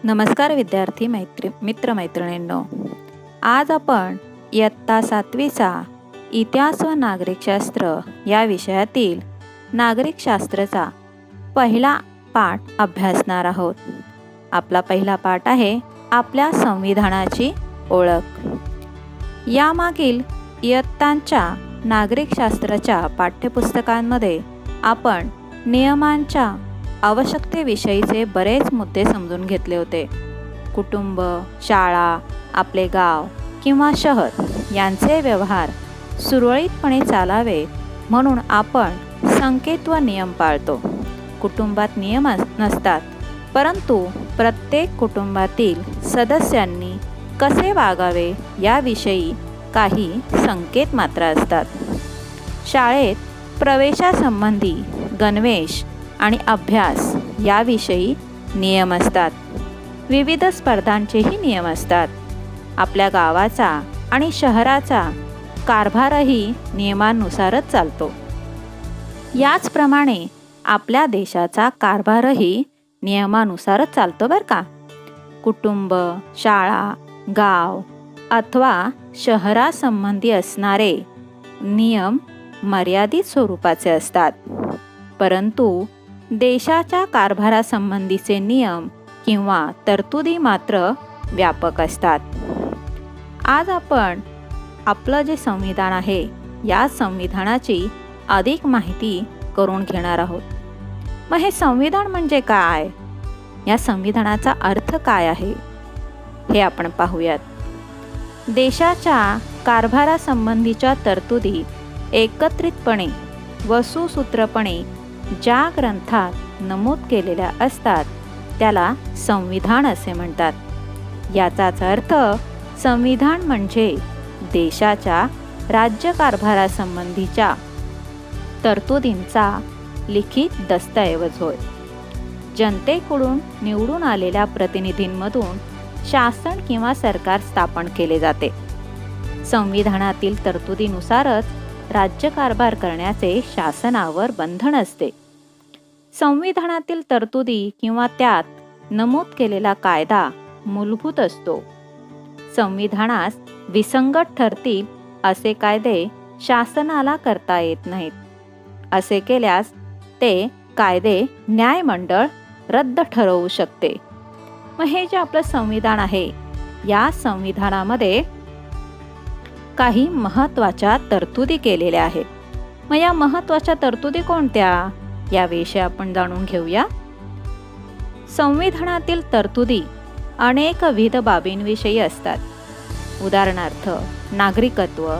नमस्कार विद्यार्थी मित्रमैत्रिणींनो, आज आपण इयत्ता 7वीचा इतिहास व नागरिकशास्त्र या विषयातील नागरिकशास्त्राचा पहिला पाठ अभ्यासणार आहोत. आपला पहिला पाठ आहे आपल्या संविधानाची ओळख. यामागील इयत्तांच्या नागरिकशास्त्राच्या पाठ्यपुस्तकांमध्ये आपण नियमांच्या आवश्यकतेविषयीचे बरेच मुद्दे समजून घेतले होते. कुटुंब, शाळा, आपले गाव किंवा शहर यांचे व्यवहार सुरळीतपणे चालावे म्हणून आपण संकेत व नियम पाळतो. कुटुंबात नियम नसतात, परंतु प्रत्येक कुटुंबातील सदस्यांनी कसे वागावे याविषयी काही संकेत मात्र असतात. शाळेत प्रवेशासंबंधी गणवेश आणि अभ्यास याविषयी नियम असतात. विविध स्पर्धांचेही नियम असतात. आपल्या गावाचा आणि शहराचा कारभारही नियमानुसारच चालतो. याचप्रमाणे आपल्या देशाचा कारभारही नियमानुसारच चालतो बरं का. कुटुंब, शाळा, गाव अथवा शहरासंबंधी असणारे नियम मर्यादित स्वरूपाचे असतात, परंतु देशाच्या कारभारासंबंधीचे नियम किंवा तरतुदी मात्र व्यापक असतात. आज आपण आपलं जे संविधान आहे या संविधानाची अधिक माहिती करून घेणार आहोत. मग हे संविधान म्हणजे काय? या संविधानाचा अर्थ काय आहे हे आपण पाहूयात. देशाच्या कारभारासंबंधीच्या तरतुदी एकत्रितपणे व सुसूत्रपणे ज्या ग्रंथात नमूद केलेल्या असतात त्याला संविधान असे म्हणतात. याचाच अर्थ संविधान म्हणजे देशाच्या राज्यकारभारासंबंधीच्या तरतुदींचा लिखित दस्तऐवज होय. जनतेकडून निवडून आलेल्या प्रतिनिधींमधून शासन किंवा सरकार स्थापन केले जाते. संविधानातील तरतुदीनुसारच राज्यकारभार करण्याचे शासनावर बंधन असते. संविधानातील तरतुदी किंवा त्यात नमूद केलेला कायदा मूलभूत असतो. संविधानास विसंगत ठरतील असे कायदे शासनाला करता येत नाहीत. असे केल्यास ते कायदे न्यायमंडळ रद्द ठरवू शकते. मग हे जे आपलं संविधान आहे या संविधानामध्ये काही महत्त्वाच्या तरतुदी केलेल्या आहेत. मग या महत्त्वाच्या तरतुदी कोणत्या याविषयी आपण जाणून घेऊया. संविधानातील तरतुदी अनेकविध बाबींविषयी असतात. उदाहरणार्थ नागरिकत्व,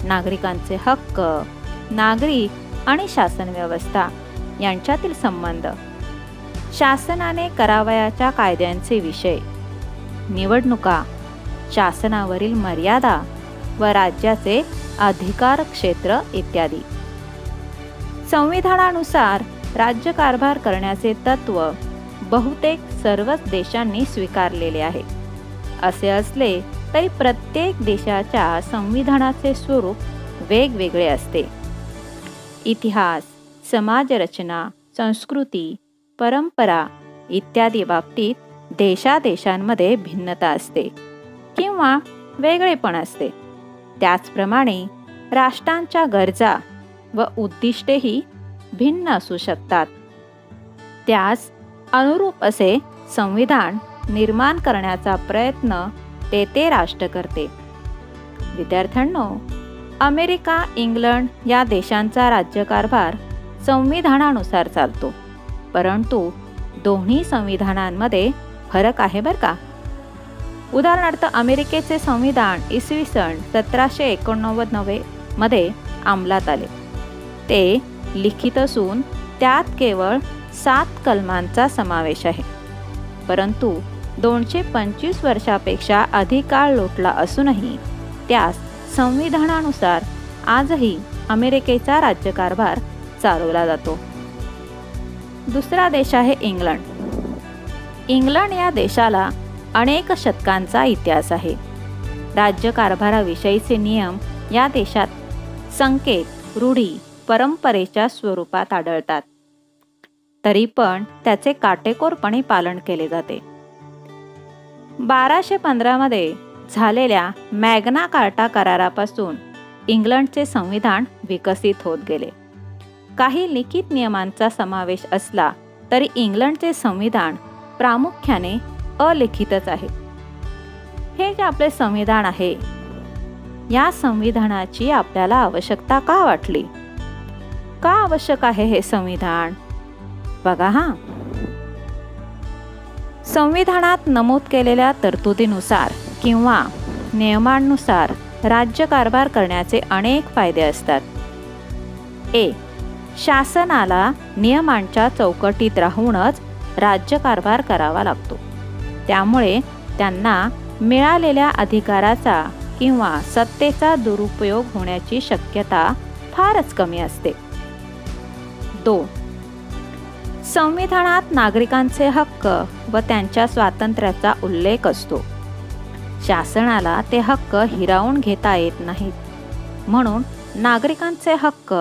नागरिकांचे हक्क, नागरिक आणि शासन व्यवस्था यांच्यातील संबंध, शासनाने करावयाच्या कायद्यांचे विषय, निवडणुका, शासनावरील मर्यादा व राज्याचे अधिकार क्षेत्र इत्यादी. संविधानानुसार राज्यकारभार करण्याचे तत्व बहुतेक सर्वच देशांनी स्वीकारलेले आहे. असे असले तरी प्रत्येक देशाच्या संविधानाचे स्वरूप वेगवेगळे असते. इतिहास, समाजरचना, संस्कृती, परंपरा इत्यादी बाबतीत देशादेशांमध्ये भिन्नता असते किंवा वेगळेपण असते. त्याचप्रमाणे राष्ट्रांच्या गरजा व उद्दिष्टेही भिन्न असू शकतात. त्यास अनुरूप असे संविधान निर्माण करण्याचा प्रयत्न ते राष्ट्र करते. विद्यार्थ्यांनो, अमेरिका, इंग्लंड या देशांचा राज्यकारभार संविधानानुसार चालतो, परंतु दोन्ही संविधानांमध्ये फरक आहे बरं का. उदाहरणार्थ अमेरिकेचे संविधान इसवी सन 1789 मध्ये अंमलात आले. ते लिखित असून त्यात केवळ 7 कलमांचा समावेश आहे, परंतु 225 वर्षापेक्षा अधिक काळ लोटला असूनही त्यास संविधानानुसार आजही अमेरिकेचा राज्यकारभार चालवला जातो. दुसरा देश आहे इंग्लंड. इंग्लंड या देशाला अनेक शतकांचा इतिहास आहे. राज्यकारभाराविषयीचे नियम या देशात संकेत, रूढी, परंपरेच्या स्वरूपात आढळतात. तरी पण त्याचे काटेकोरपणे पालन केले जाते. 1215 मध्ये झालेल्या मॅग्ना कार्टा करारापासून इंग्लंडचे संविधान विकसित होत गेले. काही लिखित नियमांचा समावेश असला तरी इंग्लंडचे संविधान प्रामुख्याने अलिखितच आहे. हे जे आपले संविधान आहे, या संविधानाची आपल्याला आवश्यकता का वाटली? का आवश्यक आहे हे संविधान? बघा हा. संविधानात नमूद केलेल्या तरतुदीनुसार किंवा नियमांनुसार राज्यकारभार करण्याचे अनेक फायदे असतात. शासनाला नियमांच्या चौकटीत राहूनच राज्यकारभार करावा लागतो. त्यामुळे त्यांना मिळालेल्या अधिकाराचा किंवा सत्तेचा दुरुपयोग होण्याची शक्यता फारच कमी असते. 2. संविधानात नागरिकांचे हक्क व त्यांच्या स्वातंत्र्याचा उल्लेख असतो. शासनाला ते हक्क हिरावून घेता येत नाहीत, म्हणून नागरिकांचे हक्क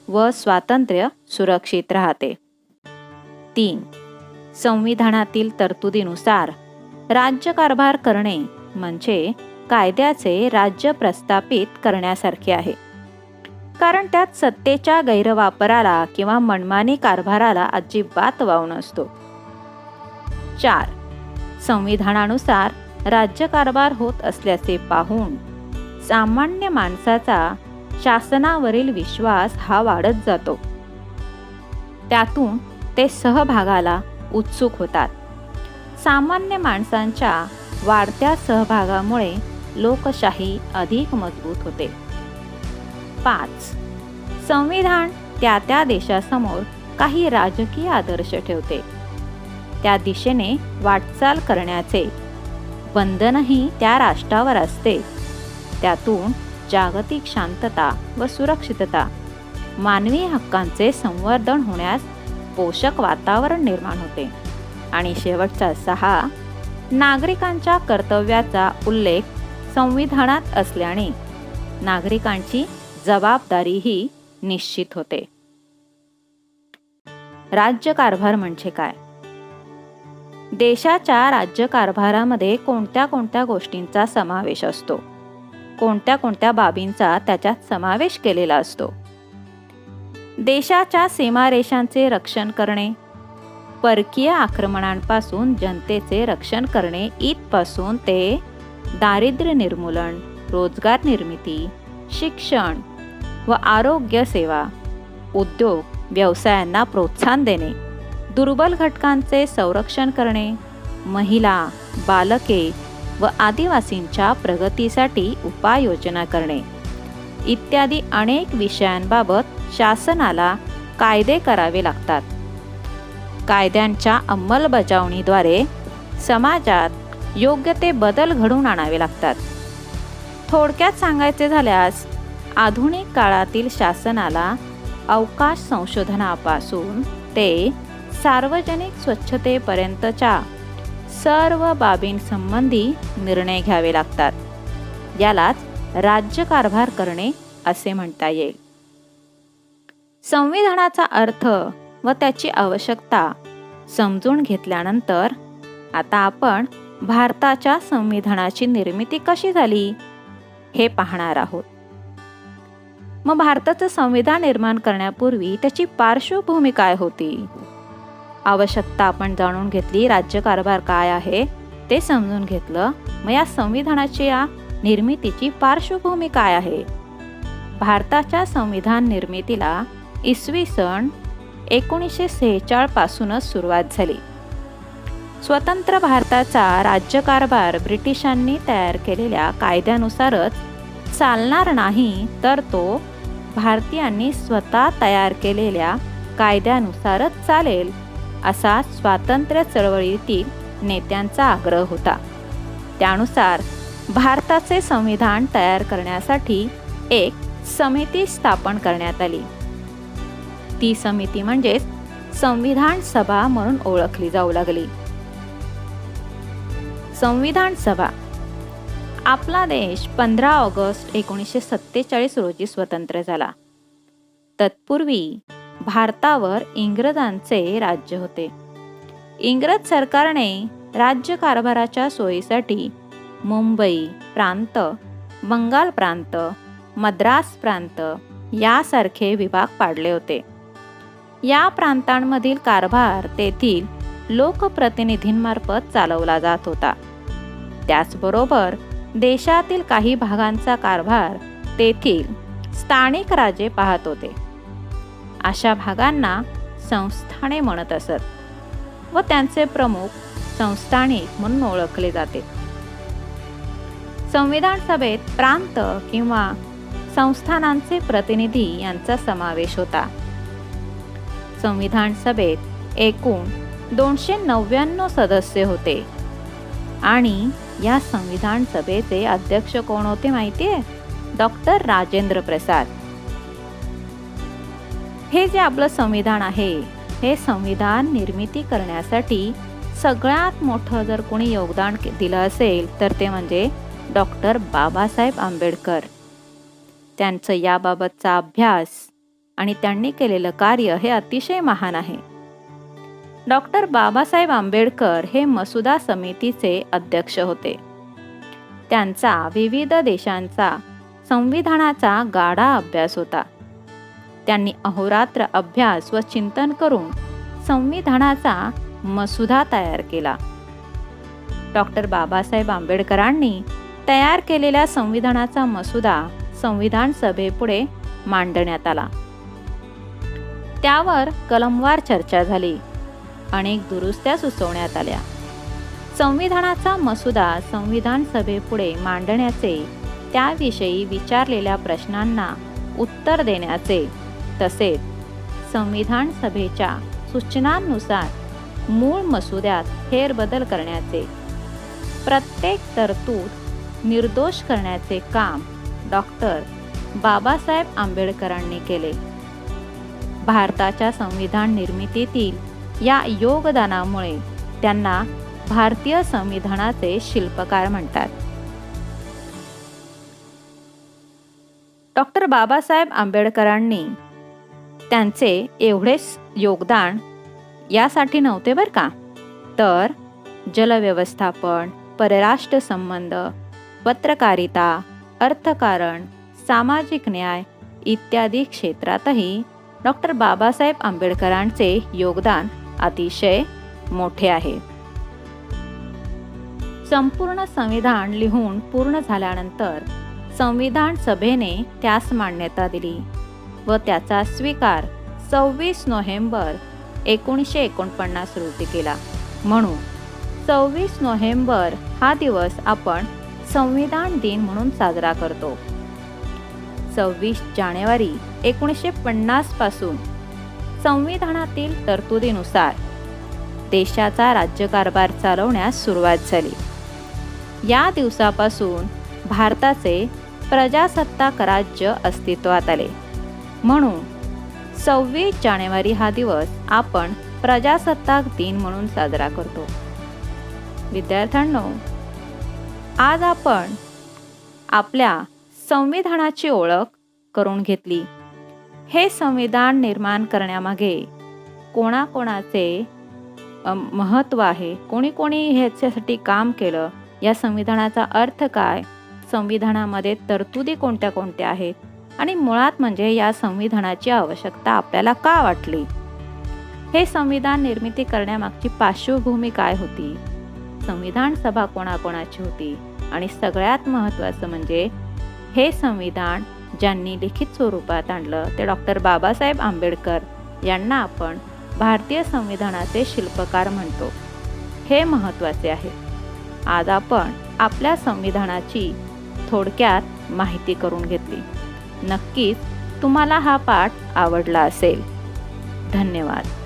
व स्वातंत्र्य सुरक्षित राहते. 3. संविधानातील तरतुदीनुसार राज्यकारभार करणे म्हणजे कायद्याचे राज्य प्रस्थापित करण्यासारखे आहे, कारण त्यात सत्तेच्या गैरवापराला किंवा मनमानी कारभाराला अजिबात वाव नसतो. 4. संविधानानुसार राज्यकारभार होत असल्याचे पाहून सामान्य माणसाचा शासनावरील विश्वास हा वाढत जातो. त्यातून ते सहभागाला उत्सुक होतात. सामान्य माणसांच्या वाढत्या सहभागामुळे लोकशाही अधिक मजबूत होते. 5. संविधान त्या देशासमोर काही राजकीय आदर्श ठेवते. त्या दिशेने वाटचाल करण्याचे बंधनही त्या राष्ट्रावर असते. त्यातून जागतिक शांतता व सुरक्षितता, मानवी हक्कांचे संवर्धन होण्यास पोषक वातावरण निर्माण होते. आणि शेवटचा 6. नागरिकांच्या कर्तव्याचा उल्लेख संविधानात असल्याने नागरिकांची जबाबदारीही निश्चित होते. राज्यकारभार म्हणजे काय? देशाच्या राज्यकारभारामध्ये कोणत्या कोणत्या गोष्टींचा समावेश असतो, कोणत्या कोणत्या बाबींचा त्याच्यात समावेश केलेला असतो. देशाच्या सीमारेषांचे रक्षण करणे, परकीय आक्रमणांपासून जनतेचे रक्षण करणे इथपासून ते दारिद्र्य निर्मूलन, रोजगार निर्मिती, शिक्षण व आरोग्य सेवा, उद्योग व्यवसायांना प्रोत्साहन देणे, दुर्बल घटकांचे संरक्षण करणे, महिला, बालके व आदिवासींच्या प्रगतीसाठी उपाययोजना करणे इत्यादी अनेक विषयांबाबत शासनाला कायदे करावे लागतात. कायद्यांच्या अंमलबजावणीद्वारे समाजात योग्य ते बदल घडवून आणावे लागतात. थोडक्यात सांगायचे झाल्यास आधुनिक काळातील शासनाला अवकाश संशोधनापासून ते सार्वजनिक स्वच्छतेपर्यंतच्या सर्व बाबींसंबंधी निर्णय घ्यावे लागतात. यालाच राज्यकारभार करणे असे म्हणता येईल. संविधानाचा अर्थ व त्याची आवश्यकता समजून घेतल्यानंतर आता आपण भारताच्या संविधानाची निर्मिती कशी झाली हे पाहणार आहोत. मग भारताचं संविधान निर्माण करण्यापूर्वी त्याची पार्श्वभूमी काय होती? आवश्यकता आपण जाणून घेतली, राज्यकारभार काय आहे ते समजून घेतलं. मग या संविधानाची या निर्मितीची पार्श्वभूमी काय आहे? भारताच्या संविधान निर्मितीला इसवी सन 1946 पासूनच सुरुवात झाली. स्वतंत्र भारताचा राज्यकारभार ब्रिटिशांनी तयार केलेल्या कायद्यानुसारच चालणार नाही, तर तो भारतीयांनी स्वतः तयार केलेल्या कायद्यानुसारच चालेल असा स्वातंत्र्य चळवळीतील नेत्यांचा आग्रह होता. त्यानुसार भारताचे संविधान तयार करण्यासाठी एक समिती स्थापन करण्यात आली. ती समिती म्हणजेच संविधान सभा म्हणून ओळखली जाऊ लागली. संविधान सभा. आपला देश 15 ऑगस्ट 1947 रोजी स्वतंत्र झाला. तत्पूर्वी भारतावर इंग्रजांचे राज्य होते. इंग्रज सरकारने राज्यकारभाराच्या सोयीसाठी मुंबई प्रांत, बंगाल प्रांत, मद्रास प्रांत यासारखे विभाग पाडले होते. या प्रांतांमधील कारभार तेथील लोकप्रतिनिधींमार्फत चालवला जात होता. त्याचबरोबर देशातील काही भागांचा कारभार तेथील स्थानिक राजे पाहत होते. अशा भागांना संस्थाने म्हणत असत व त्यांचे प्रमुख संस्थानिक म्हणून ओळखले जाते. संविधान सभेत प्रांत किंवा संस्थानांचे प्रतिनिधी यांचा समावेश होता. संविधान सभेत एकूण 299 सदस्य होते आणि या संविधान सभेचे अध्यक्ष कोण होते माहितीये? डॉक्टर राजेंद्र प्रसाद. हे जे आपलं संविधान आहे, हे संविधान निर्मिती करण्यासाठी सगळ्यात मोठं जर कोणी योगदान दिलं असेल तर ते म्हणजे डॉक्टर बाबासाहेब आंबेडकर. त्यांचं याबाबतचा अभ्यास आणि त्यांनी केलेलं कार्य हे अतिशय महान आहे. डॉक्टर बाबासाहेब आंबेडकर हे मसुदा समितीचे अध्यक्ष होते. त्यांचा विविध देशांचा संविधानाचा गाढा अभ्यास होता. त्यांनी अहोरात्र अभ्यास व चिंतन करून संविधानाचा मसुदा तयार केला. डॉक्टर बाबासाहेब आंबेडकरांनी तयार केलेल्या संविधानाचा मसुदा संविधान सभेपुढे मांडण्यात आला. त्यावर कलमवार चर्चा झाली. अनेक दुरुस्त्या सुचवण्यात आल्या. संविधानाचा मसुदा संविधान सभेपुढे मांडण्याचे, त्याविषयी विचारलेल्या प्रश्नांना उत्तर देण्याचे, तसेच संविधान सभेच्या सूचनांनुसार मूळ मसुद्यात फेरबदल करण्याचे, प्रत्येक तरतूद निर्दोष करण्याचे काम डॉक्टर बाबासाहेब आंबेडकरांनी केले. भारताच्या संविधान निर्मितीतील या योगदानामुळे त्यांना भारतीय संविधानाचे शिल्पकार म्हणतात. डॉक्टर बाबासाहेब आंबेडकरांनी त्यांचे एवढेच योगदान यासाठी नव्हते बरं का, तर जलव्यवस्थापन, परराष्ट्र संबंध, पत्रकारिता, अर्थकारण, सामाजिक न्याय इत्यादी क्षेत्रातही डॉक्टर बाबासाहेब आंबेडकरांचे योगदान अतिशय मोठे आहे. संपूर्ण संविधान लिहून पूर्ण झाल्यानंतर संविधान सभेने त्यास मान्यता दिली व त्याचा स्वीकार 26 नोव्हेंबर 1949 रोजी केला. म्हणून 26 नोव्हेंबर हा दिवस आपण संविधान दिन म्हणून साजरा करतो. 26 जानेवारी 1950 पासून संविधानातील तरतुदीनुसार देशाचा राज्यकारभार चालवण्यास सुरुवात झाली. या दिवसापासून भारताचे प्रजासत्ताक राज्य अस्तित्वात आले. म्हणून 26 जानेवारी हा दिवस आपण प्रजासत्ताक दिन म्हणून साजरा करतो. विद्यार्थ्यांनो, आज आपण आपल्या संविधानाची ओळख करून घेतली. हे संविधान निर्माण करण्यामागे कोणाकोणाचे महत्त्व आहे, कोणी कोणी ह्याच्यासाठी काम केलं, या संविधानाचा अर्थ काय, संविधानामध्ये तरतुदी कोणत्या कोणत्या आहेत आणि मुळात म्हणजे या संविधानाची आवश्यकता आपल्याला का वाटली, हे संविधान निर्मिती करण्यामागची पार्श्वभूमी काय होती, संविधान सभा कोणाकोणाची होती आणि सगळ्यात महत्त्वाचं म्हणजे हे संविधान ज्यांनी लिखित स्वरूपात आणलं ते डॉक्टर बाबासाहेब आंबेडकर यांना आपण भारतीय संविधानाचे शिल्पकार म्हणतो. हे महत्त्वाचे आहे. आज आपण आपल्या संविधानाची थोडक्यात माहिती करून घेतली. नक्कीच तुम्हाला हा पाठ आवडला असेल. धन्यवाद.